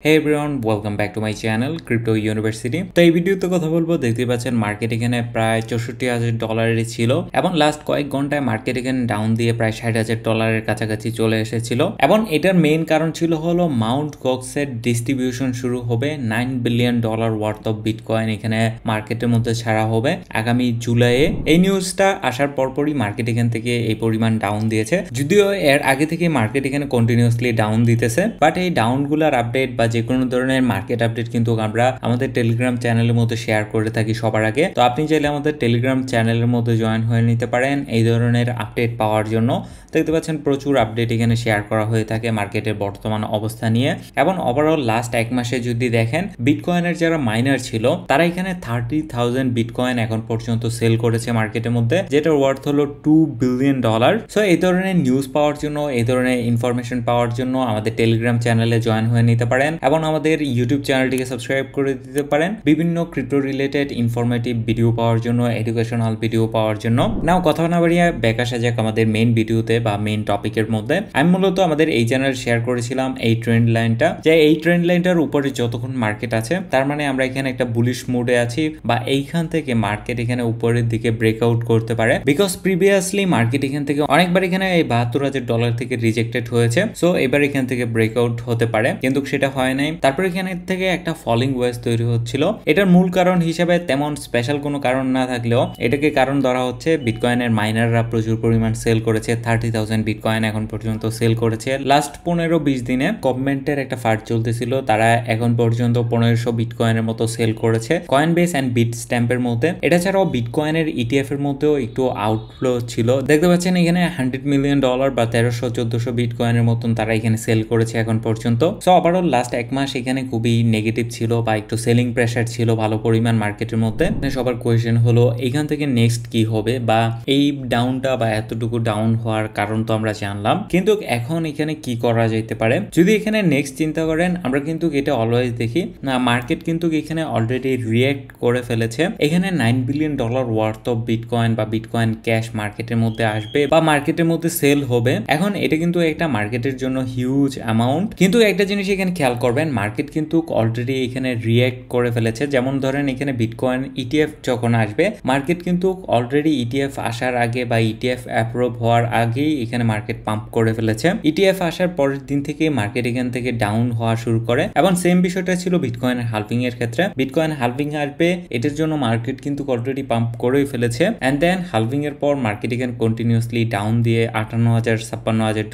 Hey everyone, welcome back to my channel Crypto University। তো এই ভিডিওতে কথা বলবো, দেখতে পাচ্ছেন মার্কেট এখানে প্রায় $64,000 ছিল এবং লাস্ট কয়েক ঘন্টায় মার্কেট এখানে ডাউন দিয়ে প্রায় $60,000 কাছাকাছি চলে এসেছিল এবং এটার মেইন কারণ ছিল হলো মাউন্ট গক্সের ডিস্ট্রিবিউশন শুরু হবে। $9 বিলিয়ন ওয়ার্থ অফ বিটকয়েন এখানে মার্কেটের মধ্যে ছাড়া হবে আগামী জুলাইয়ে। এই নিউজটা আসার পরপরই মার্কেট এখান থেকে এই পরিমাণ ডাউন দিয়েছে, যদিও এর আগে থেকে মার্কেট এখানে কন্টিনিউয়াসলি ডাউন দিতেছে, বাট এই ডাউনগুলোর আপডেট বা যে কোনো ধরনের মার্কেট আপডেট কিন্তু আমরা আমাদের টেলিগ্রাম চ্যানেলের মধ্যে শেয়ার করে থাকি সবার আগে। তো আপনি চাইলে আমাদের টেলিগ্রাম চ্যানেলের মধ্যে জয়েন হয়ে নিতে পারেন এই ধরনের আপডেট পাওয়ার জন্য। দেখতে পাচ্ছেন প্রচুর আপডেট এখানে শেয়ার করা হয়ে থাকে মার্কেটের বর্তমান অবস্থা নিয়ে। এবং ওভারঅল লাস্ট এক মাসে যদি দেখেন, বিটকয়েনের যারা মাইনার ছিল তারা এখানে 30,000 বিটকয়েন এখন পর্যন্ত সেল করেছে মার্কেটের মধ্যে, যেটার ওয়ার্থ হলো $2 বিলিয়ন। সো এই ধরনের নিউজ পাওয়ার জন্য, এই ধরনের ইনফরমেশন পাওয়ার জন্য আমাদের টেলিগ্রাম চ্যানেলে জয়েন হয়ে নিতে পারেন এবং আমাদের ইউটিউব চ্যানেলটিকে সাবস্ক্রাইব করে দিতে পারেন বিভিন্ন ক্রিপ্টো রিলেটেড ইনফরমেটিভ ভিডিও পাওয়ার জন্য, এডুকেশনাল ভিডিও পাওয়ার জন্য। নাও কথা না বাড়িয়ে ব্যাক আসা যাক আমাদের মেইন ভিডিওতে বা মেইন টপিকের মধ্যে। আমি মূলত আমাদের এই চ্যানেল শেয়ার করেছিলাম এই ট্রেন্ড লাইনটা, যে এই ট্রেন্ড লাইনটার উপরে যতক্ষণ মার্কেট আছে তার মানে আমরা এখানে একটা বুলিশ মুডে আছি বা এইখান থেকে মার্কেট এখানে উপরের দিকে ব্রেকআউট করতে পারে। বিকজ প্রিভিয়াসলি মার্কেট এখান থেকে অনেকবার এখানে এই $72,000 থেকে রিজেক্টেড হয়েছে। সো এবার এখান থেকে ব্রেকআউট হতে পারে, কিন্তু সেটা হয় নাই। তারপর এখানে থেকে একটা ফলিং ওয়েজ তৈরি হচ্ছিল। এটার মূল কারণ হিসেবে তেমন স্পেশাল কোনো কারণ না থাকলেও এটাকে কারণ ধরা হচ্ছে বিটকয়েনের মাইনাররা প্রচুর পরিমাণ সেল করেছে। 30,000 বিটকয়েন এখন পর্যন্ত সেল করেছে। লাস্ট 15-20 দিনে গভর্নমেন্টের একটা ফাট চলতেছিল, তারা এখন পর্যন্ত 1500 বিটকয়েনের মতো সেল করেছে কয়েনবেস এন্ড বিট স্ট্যাম্পের মধ্যে। এটা ছাড়াও বিটকয়েনের ইটিএফ এর মধ্যেও একটু আউটফ্লো ছিল। দেখতে পাচ্ছেন এখানে $100 মিলিয়ন বা 1300-1400 বিটকয়েনের মতন তারা এখানে সেল করেছে এখন পর্যন্ত। সো ওভারঅল লাস্ট এক মাস এখানে খুবই নেগেটিভ ছিল বা একটু সেলিং প্রেসার ছিল ভালো পরিমাণ মার্কেটের মধ্যে। সবার কোয়েশ্চেন হলো এখান থেকে নেক্সট কি হবে, বা এই ডাউনটা বা এতটুকু ডাউন হওয়ার কারণ তো আমরা জানলাম, কিন্তু এখন এখানে কি করা যেতে পারে। যদি এখানে নেক্সট চিন্তা করেন, আমরা কিন্তু এটা অলওয়েজ দেখি না, মার্কেট কিন্তু এখানে অলরেডি রিয়েক্ট করে ফেলেছে। এখানে $9 বিলিয়ন ওয়ার্থ অফ বিটকয়েন বা বিটকয়েন ক্যাশ মার্কেটের মধ্যে আসবে বা মার্কেটের মধ্যে সেল হবে। এখন এটা কিন্তু একটা মার্কেটের জন্য হিউজ অ্যামাউন্ট, কিন্তু একটা জিনিস এখানে খেয়াল করবেন, মার্কেট কিন্তু অলরেডি এখানে রিয়েক্ট করে ফেলেছে। যেমন ধরেন এখানে বিটকয়েন ইটিএফ যখন আসবে, মার্কেট কিন্তু অলরেডি ইটিএফ আসার আগে বা ইটিএফ অ্যাপ্রুভ হওয়ার আগেই এখানে মার্কেট পাম্প করে ফেলেছে। ইটিএফ আসার পরের দিন থেকে মার্কেট এখান থেকে ডাউন হওয়া শুরু করে এবং সেম বিষয়টা ছিল বিটকয়েনের হালভিং এর ক্ষেত্রে। বিটকয়েন হালভিং আসবে, এটার জন্য মার্কেট কিন্তু অলরেডি পাম্প করেই ফেলেছে এন্ড দেন হালভিং এর পর মার্কেট এখানে কন্টিনিউয়াসলি ডাউন দিয়ে $58,000-56,000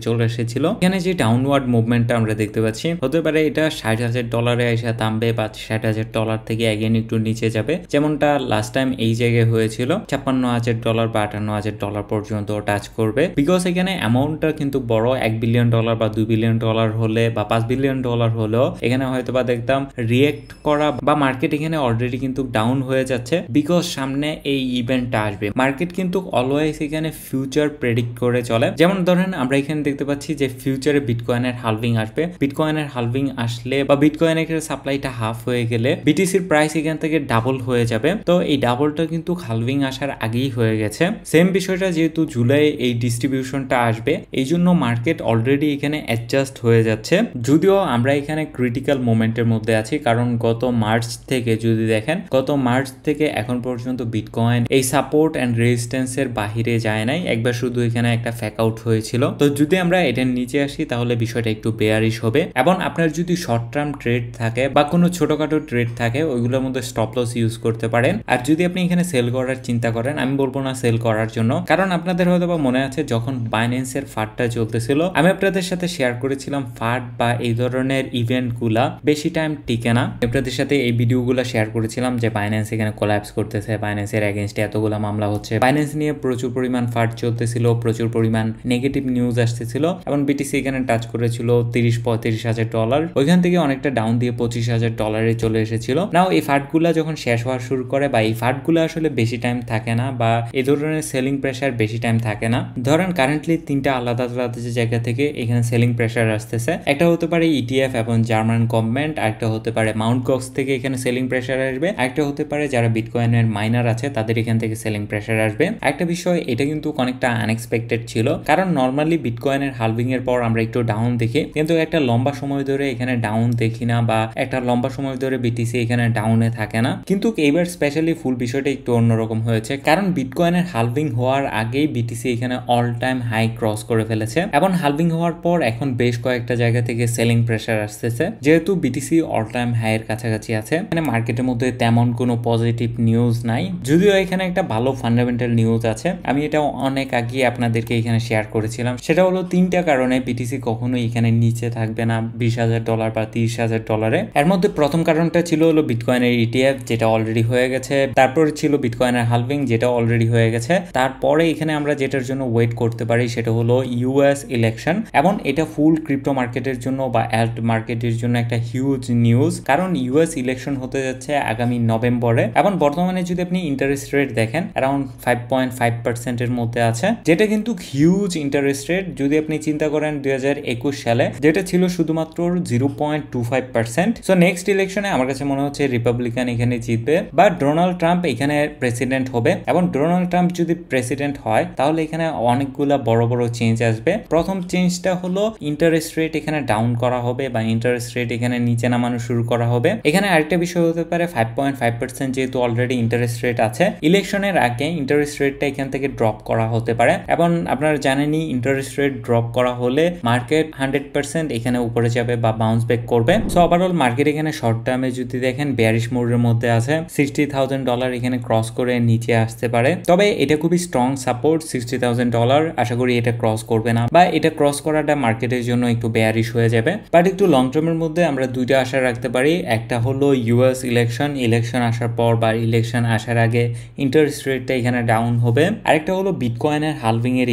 চলে এসেছিল। এখানে যে ডাউনওয়ার্ড মুভমেন্টটা আমরা দেখতে পাচ্ছি, হতে পারে এটা $60,000 এসে থামবে বা $60,000 থেকে এগেন একটু নিচে যাবে, যেমনটা লাস্ট টাইম এই জায়গায় হয়েছিল। $56,000 বা $58,000 পর্যন্ত টাচ করবে। বিকজ এখানে অ্যামাউন্টটা কিন্তু বড়, $1 বিলিয়ন বা $2 বিলিয়ন হলে বা $5 বিলিয়ন হলেও এখানে হয়তো বা দেখতাম রিয়েক্ট করা বা মার্কেট এখানে অলরেডি কিন্তু ডাউন হয়ে যাচ্ছে। বিকজ সামনে এই ইভেন্টটা আসবে। মার্কেট কিন্তু অলওয়েজ এখানে ফিউচার প্রেডিক্ট করে চলে। যেমন ধরেন আমরা এখানে দেখতে পাচ্ছি যে ফিউচারে বিটকয়েনের হালভিং আসবে। বিটকয়েনের হালভিং আসলে বা বিটকয়েনের সাপ্লাইটা হাফ হয়ে গেলে বিটিসির প্রাইস এখান থেকে ডাবল হয়ে যাবে। তো এই ডাবলটা কিন্তু হালভিং আসার আগেই হয়ে গেছে। সেম বিষয়টা যেহেতু জুলাই এই ডিস্ট্রিবিউশনটা আসবে, এই জন্য মার্কেট অলরেডি এখানে অ্যাডজাস্ট হয়ে যাচ্ছে। যদিও আমরা এখানে ক্রিটিক্যাল মোমেন্টের মধ্যে আছি, কারণ গত মার্চ থেকে যদি দেখেন, গত মার্চ থেকে এখন পর্যন্ত বিটকয়েন এই সাপোর্ট এন্ড রেজিস্ট্যান্স এর বাহিরে যায় নাই, একবার শুধু এখানে একটা ফ্যাক আউট হয়েছিল। তো যদি আমরা এটার নিচে আসি তাহলে বিষয়টা একটু বেয়ারিশ হবে এবং আপনার যদি শর্ট টার্ম ট্রেড থাকে বা কোনো ছোটখাটো ট্রেড থাকে, ওইগুলোর মধ্যে স্টপ লস ইউজ করতে পারেন। আর যদি আপনি এখানে সেল করার চিন্তা করেন, আমি বলবো না সেল করার জন্য, কারণ আপনাদের হয়তো বা মনে আছে যখন বাইন্যান্সের ফাটটা চলতেছিল, আমি আপনাদের সাথে শেয়ার করেছিলাম ফাট বা এই ধরনের ইভেন্ট গুলা বেশি টাইম টিকে না। আপনাদের সাথে এই ভিডিওগুলো শেয়ার করেছিলাম যে বাইন্যান্স এখানে কোল্যাপস করতেছে, বাইন্যান্সের এগেইনস্টে এতগুলা মামলা হচ্ছে, বাইন্যান্স নিয়ে প্রচুর পরিমাণ ফাট চলতেছিল, প্রচুর পরিমাণ নেগেটিভ নিউজ আসতেছিল এবং বিটিসি এখানে টাচ করেছিল $30-35,000। ওইখান থেকে অনেকটা ডাউন দিয়ে $25,000 চলে এসেছিল। নাও এই ফাটগুলা যখন শেষ হওয়া শুরু করে, বা এই ফাটগুলো আসলে বেশি টাইম থাকে না বা এই ধরনের সেলিং প্রেসার বেশি টাইম থাকে না। ধরেন কারেন্টলি তিনটা আলাদা আলাদা জায়গা থেকে এখানে সেলিং প্রেসার আসতেছে। একটা হতে পারে ইটিএফ এবং জার্মান গভর্নমেন্ট, আরেকটা হতে পারে মাউন্ট গক্স থেকে এখানে সেলিং প্রেসার আসবে, আরেকটা হতে পারে যারা বিটকয়েনের মাইনার আছে তাদের এখান থেকে সেলিং প্রেসার আসবে। একটা বিষয়, এটা কিন্তু অনেকটা আনএক্সপেক্টেড ছিল, কারণ নর্মালি বিটকয়েনের হালভিং এর পর আমরা একটু ডাউন দেখি, কিন্তু একটা লম্বা সময় ধরে ধরে এখানে ডাউন দেখি না বা একটা লম্বা সময় ধরে বিটিসি এখানে ডাউনে থাকে না, কিন্তু এইবার স্পেশালি ফুল বিষয়টা একটু অন্যরকম হয়েছে, কারণ বিটকয়েনের হালভিং হওয়ার আগেই বিটিসি এখানে অল টাইম হাই ক্রস করে ফেলেছে এবং হালভিং হওয়ার পর এখন বেশ কয়েকটা জায়গা থেকে সেলিং প্রেসার আসতেছে, যেহেতু বিটিসি অল টাইম হাই এর কাছাকাছি আছে। এখানে মার্কেটের মধ্যে তেমন কোনো পজিটিভ নিউজ নাই, যদিও এখানে একটা ভালো ফান্ডামেন্টাল নিউজ আছে। আমি এটা অনেক আগে আপনাদেরকে এখানে শেয়ার করেছিলাম, সেটা হলো 3টা কারণে বিটিসি কখনোই এখানে নিচে থাকবে না $20,000 বা $30,000। এর মধ্যে প্রথম কারণটা ছিল হলো বিটকয়েনের ইটিএফ, যেটা অলরেডি হয়ে গেছে। তারপরে ছিল বিটকয়েনের হালভিং, যেটা অলরেডি হয়ে গেছে। তারপরে এখানে আমরা যেটার জন্য ওয়েট করতে পারি সেটা হলো ইউএস ইলেকশন, এবং এটা ফুল ক্রিপ্টো মার্কেটের জন্য বা অ্যাল্ট মার্কেটের জন্য একটা হিউজ নিউজ, কারণ ইউএস ইলেকশন হতে যাচ্ছে আগামী নভেম্বরে, এবং বর্তমানে যদি আপনি ইন্টারেস্ট রেট দেখেন অ্যারাউন্ড 5.5% এর মধ্যে আছে, যেটা কিন্তু হিউজ ইন্টারেস্ট রেট। যদি আপনি চিন্তা করেন 2021 সালে যেটা ছিল শুধুমাত্র 0.25%। সো নেক্সট ইলেকশনে আমার কাছে মনে হচ্ছে রিপাবলিকান এখানে জিতবে বা ডোনাল্ড ট্রাম্প এখানে প্রেসিডেন্ট হবে, এবং ডোনাল্ড ট্রাম্প যদি প্রেসিডেন্ট হয় তাহলে এখানে অনেকগুলা বড় বড় চেঞ্জ আসবে। প্রথম চেঞ্জটা হলো ইন্টারেস্ট রেট এখানে ডাউন করা হবে বা ইন্টারেস্ট রেট এখানে নিচে নামানো শুরু করা হবে। এখানে আরেকটা বিষয় হতে পারে 5.5% যেহেতু অলরেডি ইন্টারেস্ট রেট আছে, ইলেকশনের আগে ইন্টারেস্ট রেটটা এখান থেকে ড্রপ করা হতে পারে, এবং আপনারা জানেনই ইন্টারেস্ট রেট ড্রপ করা হলে মার্কেট 100% এখানে উপরে যাবে বা বাউন্স ব্যাক করবে। সো ওভারঅল মার্কেট এখানে শর্ট টার্মে যদি দেখেন বেয়ারিশ মোডের মধ্যে আছে, $60,000 এখানে ক্রস করে নিচে আসতে পারে, তবে এটা খুবই স্ট্রং সাপোর্ট। $60,000 আশা করি এটা ক্রস করবে না, বা এটা ক্রস করাটা মার্কেটের জন্য একটু বেয়ারিশ হয়ে যাবে। বাট একটু লং টার্মের মধ্যে আমরা দুইটা আশা রাখতে পারি, একটা হলো ইউএস ইলেকশন আসার পর বা ইলেকশন আসার আগে ইন্টারেস্ট রেটটা এখানে ডাউন হবে, আরেকটা হলো বিটকয়েনের হালভিং এর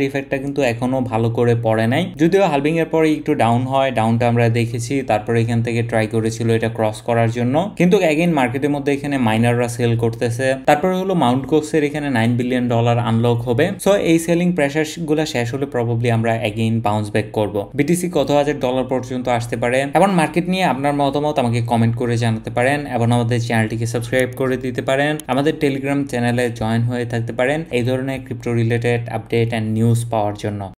ইফেক্টটা কিন্তু এখনো ভালো করে পড়ে নাই, যদিও হালভিং এর পরে একটু ডাউন হয়, ডাউনটা আমরা দেখেছি, তারপরে এখান থেকে ট্রাই করেছিল এটা ক্রস করার জন্য, কিন্তু অ্যাগেন মার্কেটের মধ্যে এখানে মাইনাররা সেল করতেছে। তারপরে হলো মাউন্ট গোক্সের এখানে $9 বিলিয়ন আনলক হবে। সো এই সেলিং প্রেসার গুলা শেষ হলে প্রবাবলি আমরা অ্যাগেন বাউন্স ব্যাক করব। বিটিসি কত $1,000 পর্যন্ত আসতে পারে, এবং মার্কেট নিয়ে আপনার মতামত আমাকে কমেন্ট করে জানাতে পারেন, এবং আমাদের চ্যানেলটিকে সাবস্ক্রাইব করে দিতে পারেন, আমাদের টেলিগ্রাম চ্যানেলে জয়েন হয়ে থাকতে পারেন এই ধরনের crypto related update and news পাওয়ার জন্য।